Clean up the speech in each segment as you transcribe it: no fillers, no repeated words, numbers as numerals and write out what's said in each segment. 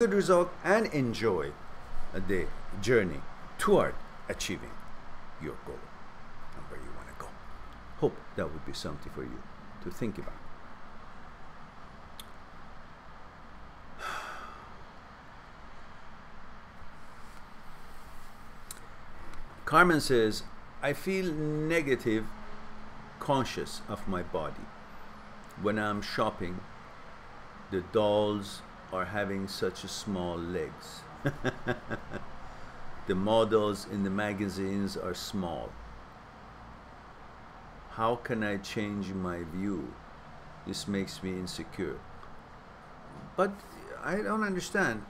good result and enjoy the journey toward achieving your goal and where you want to go. Hope that would be something for you to think about. Carmen says, I feel negative, conscious of my body. When I'm shopping, the dolls are having such small legs. The models in the magazines are small. How can I change my view? This makes me insecure. But I don't understand.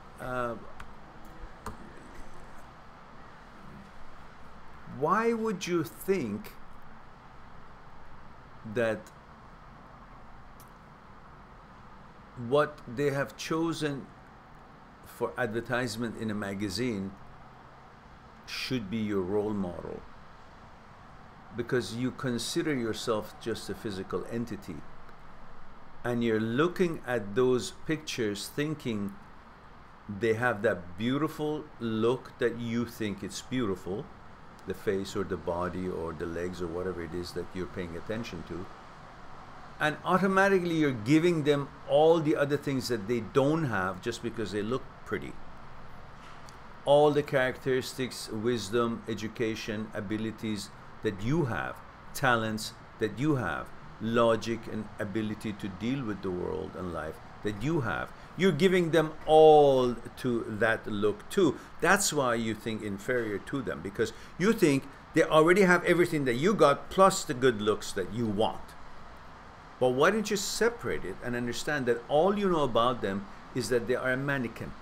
Why would you think that what they have chosen for advertisement in a magazine should be your role model? Because you consider yourself just a physical entity, and you're looking at those pictures thinking they have that beautiful look that you think it's beautiful, the face or the body or the legs or whatever it is that you're paying attention to, and automatically you're giving them all the other things that they don't have just because they look pretty. All the characteristics, wisdom, education, abilities that you have, talents that you have, logic and ability to deal with the world and life that you have, you're giving them all to that look too. That's why you think inferior to them, because you think they already have everything that you got plus the good looks that you want. But why don't you separate it and understand that all you know about them is that they are a mannequin,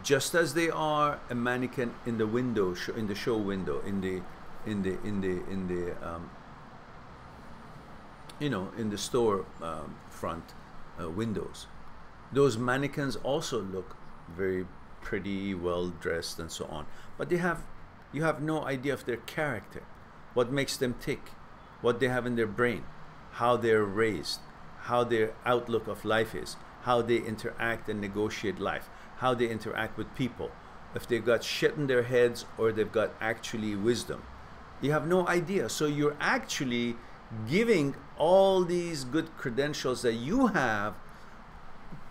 just as they are a mannequin in the window, in the show window, in the store front windows. Those mannequins also look very pretty, well dressed, and so on. But you have no idea of their character, what makes them tick, what they have in their brain, how they're raised, how their outlook of life is, how they interact and negotiate life, how they interact with people, if they've got shit in their heads or they've got actually wisdom. You have no idea. So you're actually giving all these good credentials that you have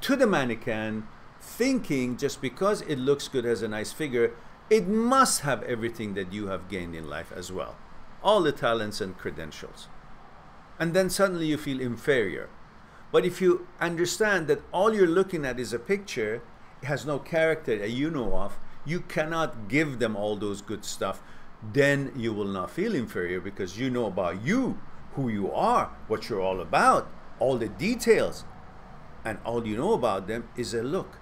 to the mannequin, thinking just because it looks good as a nice figure, it must have everything that you have gained in life as well, all the talents and credentials. And then suddenly you feel inferior. But if you understand that all you're looking at is a picture, it has no character that you know of, you cannot give them all those good stuff, then you will not feel inferior, because you know about you, who you are, what you're all about, all the details, and all you know about them is a look.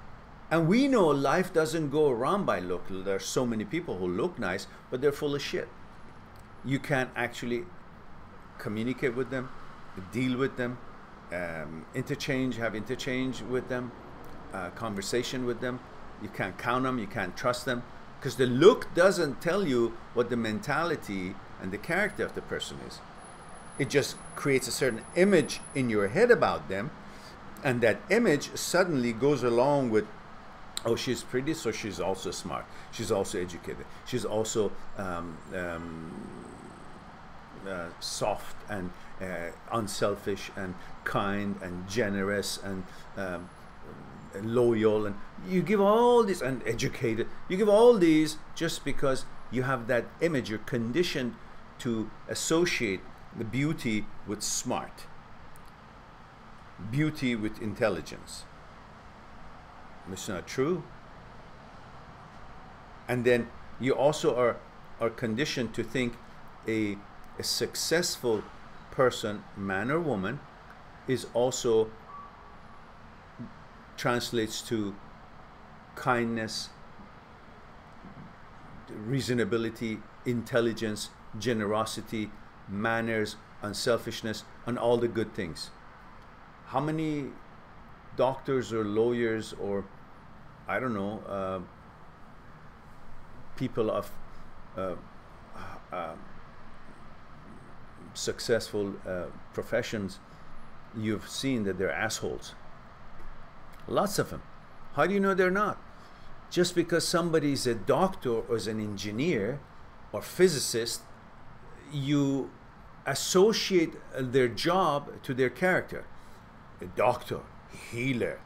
And we know life doesn't go around by look. There are so many people who look nice, but they're full of shit. You can't actually communicate with them, deal with them, have interchange with them, conversation with them. You can't count them, you can't trust them, because the look doesn't tell you what the mentality and the character of the person is. It just creates a certain image in your head about them, and that image suddenly goes along with, oh, she's pretty, so she's also smart, she's also educated, she's also soft and unselfish and kind and generous and loyal, and you give all these, and educated, you give all these just because you have that image. You're conditioned to associate the beauty with smart, beauty with intelligence. It's not true. And then you also are conditioned to think a successful person, man or woman, is also translates to kindness, reasonability, intelligence, generosity, manners, unselfishness, and all the good things. How many doctors or lawyers or, I don't know, people of successful professions you've seen that they're assholes? Lots of them. How do you know they're not? Just because somebody is a doctor or is an engineer or physicist, you associate their job to their character. A doctor, healer,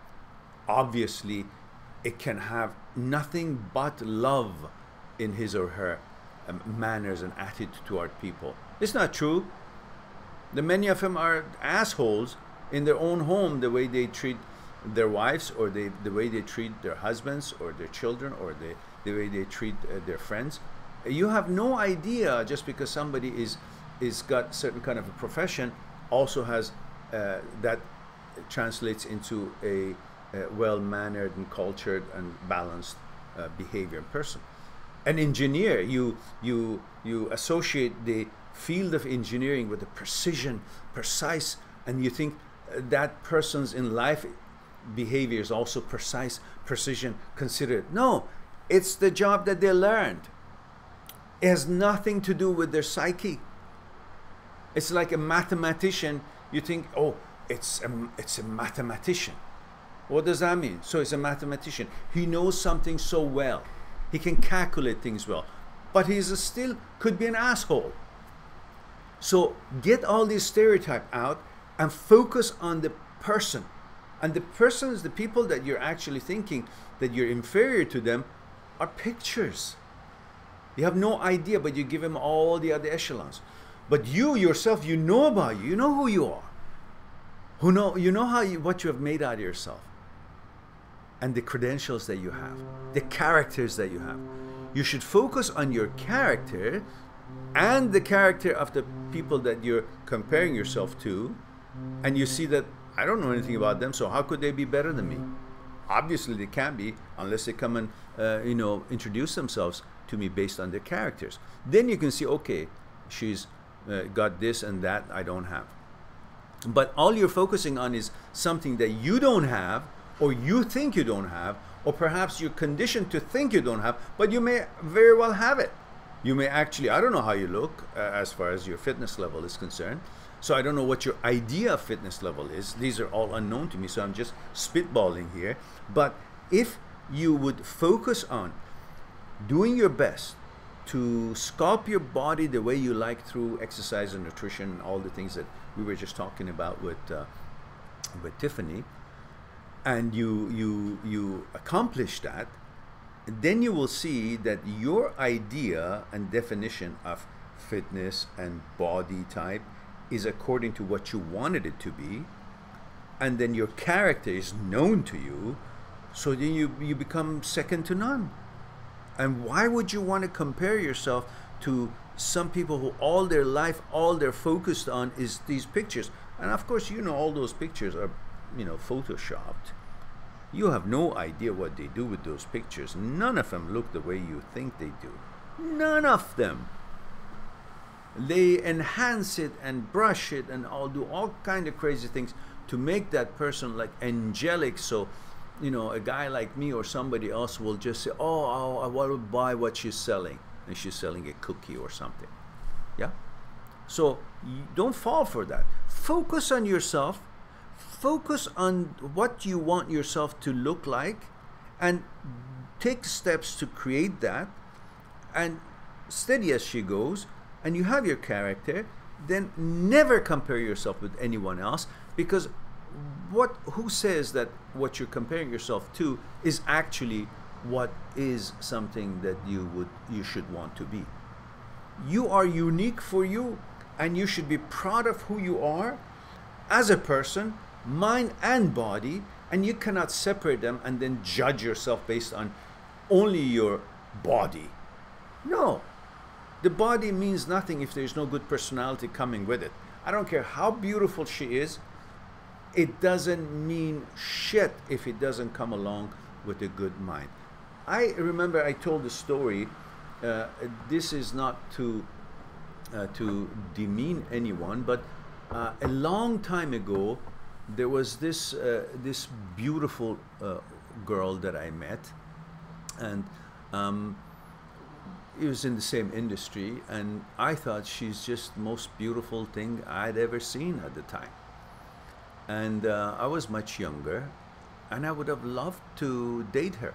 obviously it can have nothing but love in his or her manners and attitude toward people. It's not true. The many of them are assholes in their own home, the way they treat their wives, or the way they treat their husbands or their children, or the way they treat their friends. You have no idea, just because somebody is got certain kind of a profession, also has that translates into a well-mannered and cultured and balanced behavior person. An engineer, you associate the field of engineering with the precision, precise, and you think that person's in life behavior is also precise, precision, considerate. No, it's the job that they learned. It has nothing to do with their psyche. It's like a mathematician. You think, oh, it's a mathematician. What does that mean? So it's a mathematician. He knows something so well. He can calculate things well. But he's still could be an asshole. So get all these stereotypes out and focus on the person. And the persons, the people that you're actually thinking that you're inferior to them, are pictures. You have no idea, but you give them all the other echelons. But you yourself, you know about you. You know who you are. You know what you have made out of yourself. And the credentials that you have. The characters that you have. You should focus on your character and the character of the people that you're comparing yourself to. And you see that, I don't know anything about them, so how could they be better than me? Obviously they can't be, unless they come and introduce themselves to me based on their characters. Then you can see, okay, she's got this and that I don't have. But all you're focusing on is something that you don't have, or you think you don't have, or perhaps you're conditioned to think you don't have, but you may very well have it. You may actually, I don't know how you look as far as your fitness level is concerned. So I don't know what your idea of fitness level is. These are all unknown to me, so I'm just spitballing here. But if you would focus on doing your best to sculpt your body the way you like through exercise and nutrition and all the things that we were just talking about with Tiffany, and you accomplish that, then you will see that your idea and definition of fitness and body type is according to what you wanted it to be, and then your character is known to you, so then you become second to none. And why would you want to compare yourself to some people who all their life, all they're focused on is these pictures? And of course, all those pictures are, photoshopped. You have no idea what they do with those pictures. None of them look the way you think they do. None of them. They enhance it and brush it and do all kind of crazy things to make that person like angelic. So, a guy like me or somebody else will just say, oh, I want to buy what she's selling. And she's selling a cookie or something. Yeah? So you don't fall for that. Focus on yourself. Focus on what you want yourself to look like and take steps to create that, and steady as she goes, and you have your character. Then never compare yourself with anyone else, because who says that what you're comparing yourself to is actually what is something that you should want to be? You are unique for you, and you should be proud of who you are as a person, mind and body, and you cannot separate them and then judge yourself based on only your body. No. The body means nothing if there's no good personality coming with it. I don't care how beautiful she is. It doesn't mean shit if it doesn't come along with a good mind. I remember I told the story. This is not to demean anyone, but a long time ago, there was this beautiful girl that I met, and it was in the same industry, and I thought she's just the most beautiful thing I'd ever seen at the time. And I was much younger, and I would have loved to date her.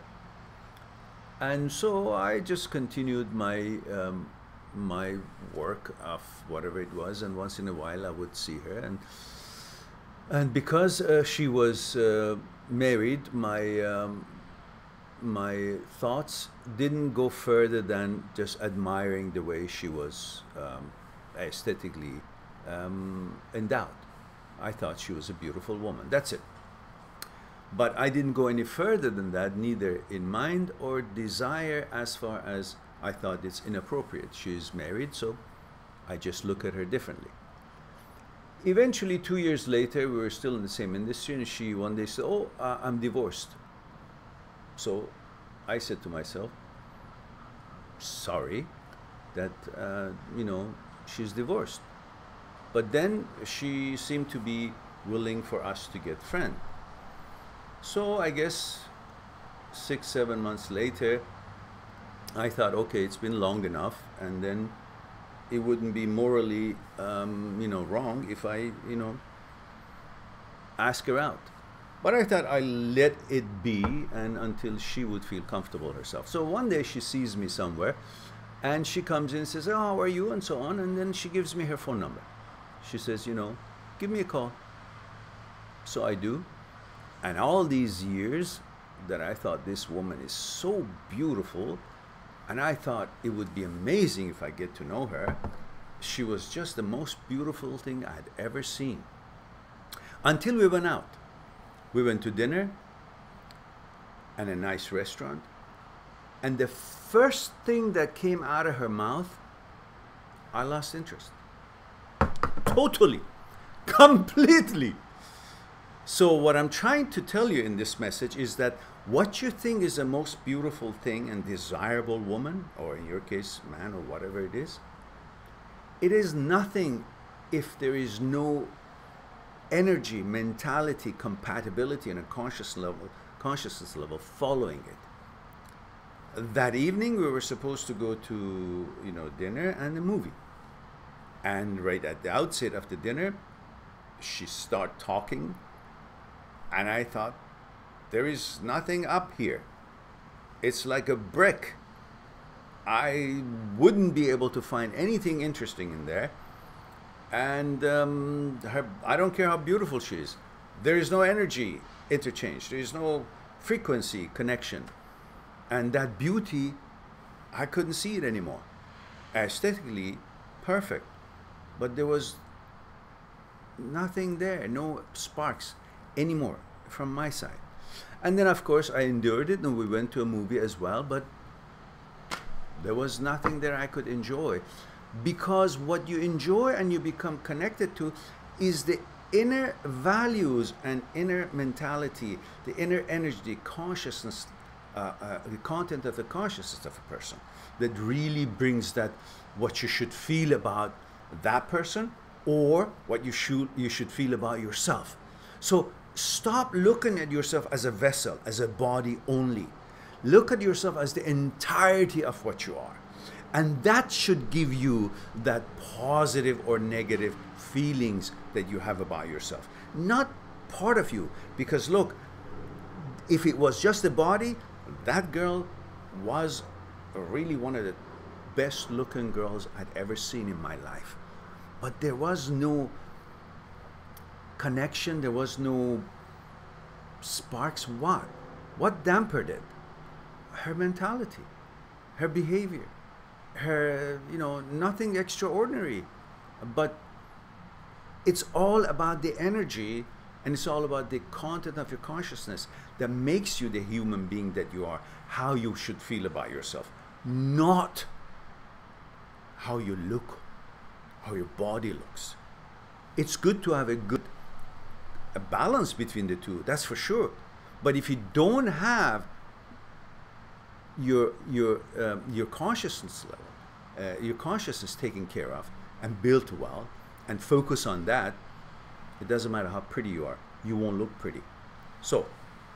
And so I just continued my work of whatever it was, and once in a while I would see her, and because she was married, my thoughts didn't go further than just admiring the way she was aesthetically endowed. I thought she was a beautiful woman. That's it. But I didn't go any further than that, neither in mind or desire, as far as I thought it's inappropriate. She's married, so I just look at her differently. Eventually, 2 years later, we were still in the same industry, and she one day said, "Oh, I'm divorced." So I said to myself, "Sorry that, she's divorced." But then she seemed to be willing for us to get friends. So I guess 6, 7 months later, I thought, okay, it's been long enough, and then it wouldn't be morally, wrong if I, ask her out. But I thought I'd let it be, and until she would feel comfortable herself. So one day she sees me somewhere, and she comes in and says, "Oh, how are you?" and so on, and then she gives me her phone number. She says, "Give me a call." So I do. And all these years that I thought this woman is so beautiful, and I thought it would be amazing if I get to know her, she was just the most beautiful thing I had ever seen. Until we went out. We went to dinner and a nice restaurant, and the first thing that came out of her mouth, I lost interest. Totally. Completely. So what I'm trying to tell you in this message is that what you think is the most beautiful thing and desirable woman, or in your case, man, or whatever it is nothing if there is no energy, mentality, compatibility, and a consciousness level following it. That evening we were supposed to go to, dinner and a movie. And right at the outset of the dinner, she started talking. And I thought, there is nothing up here. It's like a brick. I wouldn't be able to find anything interesting in there. And I don't care how beautiful she is. There is no energy interchange. There is no frequency connection. And that beauty, I couldn't see it anymore. Aesthetically, perfect. But there was nothing there, no sparks anymore from my side. And then, of course, I endured it, and we went to a movie as well, but there was nothing there I could enjoy. Because what you enjoy and you become connected to is the inner values and inner mentality, the inner energy, the consciousness, the content of the consciousness of a person that really brings that, what you should feel about that person, or what you should feel about yourself. So stop looking at yourself as a vessel, as a body only. Look at yourself as the entirety of what you are. And that should give you that positive or negative feelings that you have about yourself. Not part of you. Because look, if it was just the body, that girl was really one of the best looking girls I'd ever seen in my life. But there was no connection, there was no sparks. What dampened it? Her mentality, her behavior, her, nothing extraordinary. But it's all about the energy, and it's all about the content of your consciousness that makes you the human being that you are, how you should feel about yourself, not how you look, how your body looks. It's good to have a balance between the two, that's for sure. But if you don't have your consciousness level, your consciousness taken care of and built well, and focus on that, it doesn't matter how pretty you are, you won't look pretty. So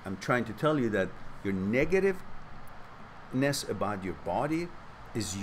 I'm trying to tell you that your negativeness about your body is